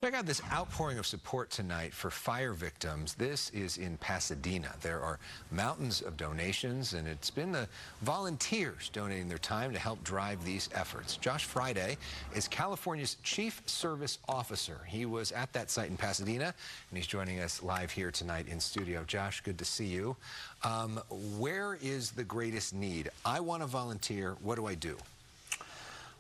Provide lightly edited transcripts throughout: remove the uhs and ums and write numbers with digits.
Check out this outpouring of support tonight for fire victims. This is in Pasadena. There are mountains of donations, and it's been the volunteers donating their time to help drive these efforts. Josh Friday is California's Chief Service Officer. He was at that site in Pasadena, and he's joining us live here tonight in studio. Josh, good to see you. Where is the greatest need? I want to volunteer. What do I do?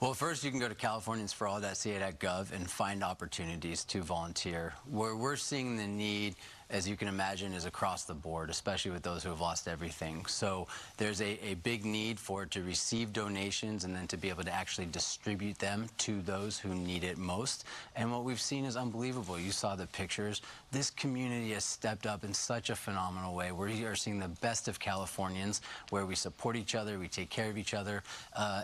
Well, first you can go to californiansforall.ca.gov and find opportunities to volunteer. Where we're seeing the need, as you can imagine, is across the board, especially with those who have lost everything. So there's a big need for it to receive donations and then to be able to actually distribute them to those who need it most. And what we've seen is unbelievable. You saw the pictures. This community has stepped up in such a phenomenal way. We are seeing the best of Californians, where we support each other, we take care of each other,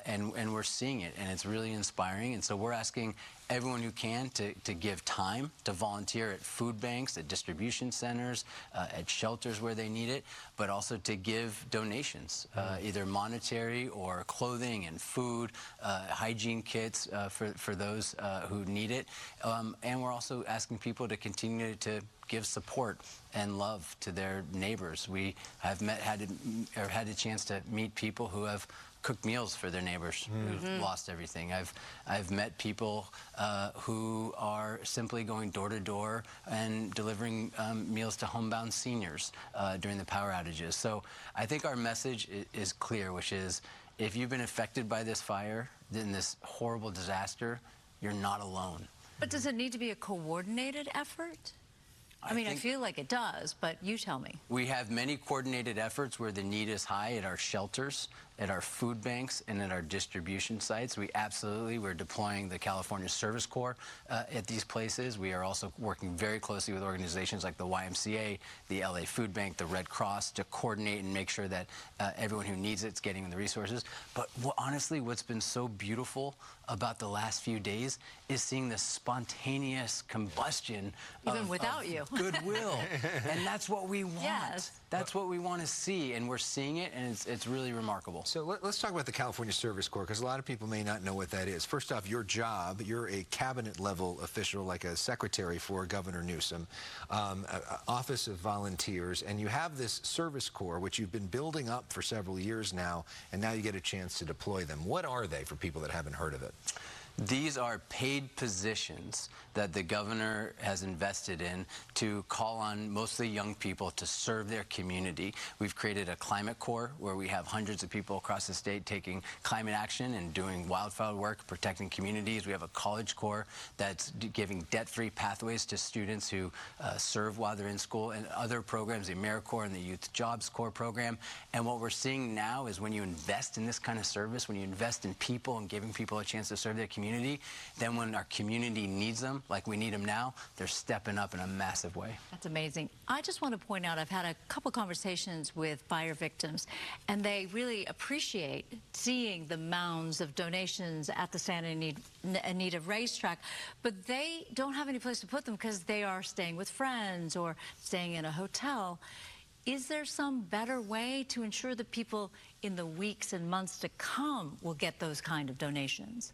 and we're seeing it. And it's really inspiring. And so we're asking everyone who can to give time, to volunteer at food banks, at distribution centers, at shelters where they need it, but also to give donations, either monetary or clothing and food, hygiene kits for those who need it. And we're also asking people to continue to give support and love to their neighbors. We have had a chance to meet people who have cooked meals for their neighbors who've lost everything. I've met people who are simply going door to door and delivering meals to homebound seniors during the power outages. So I think our message is clear, which is, if you've been affected by this fire, in this horrible disaster, you're not alone. But does it need to be a coordinated effort? I mean, I feel like it does, but you tell me. We have many coordinated efforts where the need is high at our shelters, at our food banks, and at our distribution sites. We're deploying the California Service Corps at these places. We are also working very closely with organizations like the YMCA, the LA Food Bank, the Red Cross, to coordinate and make sure that everyone who needs it's getting the resources. But honestly, what's been so beautiful about the last few days is seeing the spontaneous combustion even without you. Goodwill. And that's what we want. Yes. That's what we want to see, and we're seeing it, and it's really remarkable. So let's talk about the California Service Corps, because a lot of people may not know what that is. First off, your job, you're a cabinet-level official, like a secretary for Governor Newsom, Office of Volunteers, and you have this Service Corps, which you've been building up for several years now, and now you get a chance to deploy them. What are they, for people that haven't heard of it? These are paid positions that the governor has invested in to call on mostly young people to serve their community. We've created a climate corps where we have hundreds of people across the state taking climate action and doing wildfire work, protecting communities. We have a college corps that's giving debt-free pathways to students who serve while they're in school, and other programs, the AmeriCorps and the Youth Jobs Corps program. And what we're seeing now is, when you invest in this kind of service, when you invest in people and giving people a chance to serve their community, then when our community needs them, like we need them now, they're stepping up in a massive way. That's amazing. I just want to point out, I've had a couple conversations with fire victims, and they really appreciate seeing the mounds of donations at the Santa Anita racetrack, but they don't have any place to put them because they are staying with friends or staying in a hotel. Is there some better way to ensure that people in the weeks and months to come will get those kind of donations?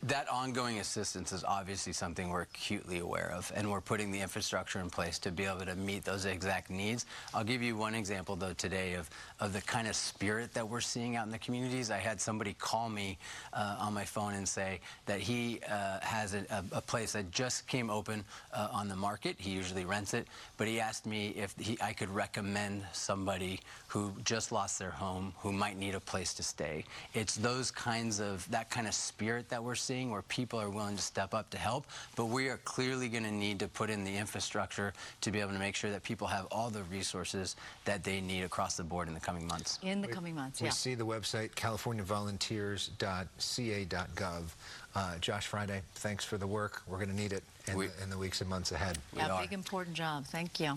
That ongoing assistance is obviously something we're acutely aware of, and we're putting the infrastructure in place to be able to meet those exact needs. I'll give you one example, though, today of the kind of spirit that we're seeing out in the communities. I had somebody call me on my phone and say that he has a place that just came open on the market. He usually rents it, but he asked me if I could recommend somebody who just lost their home, who might need a place to stay. It's that kind of spirit that we're seeing, where people are willing to step up to help, but we are clearly going to need to put in the infrastructure to be able to make sure that people have all the resources that they need across the board in the coming months. In the coming months, yeah. We see the website, californiavolunteers.ca.gov. Josh Friday, thanks for the work. We're going to need it in the weeks and months ahead. Yeah, big important job. Thank you.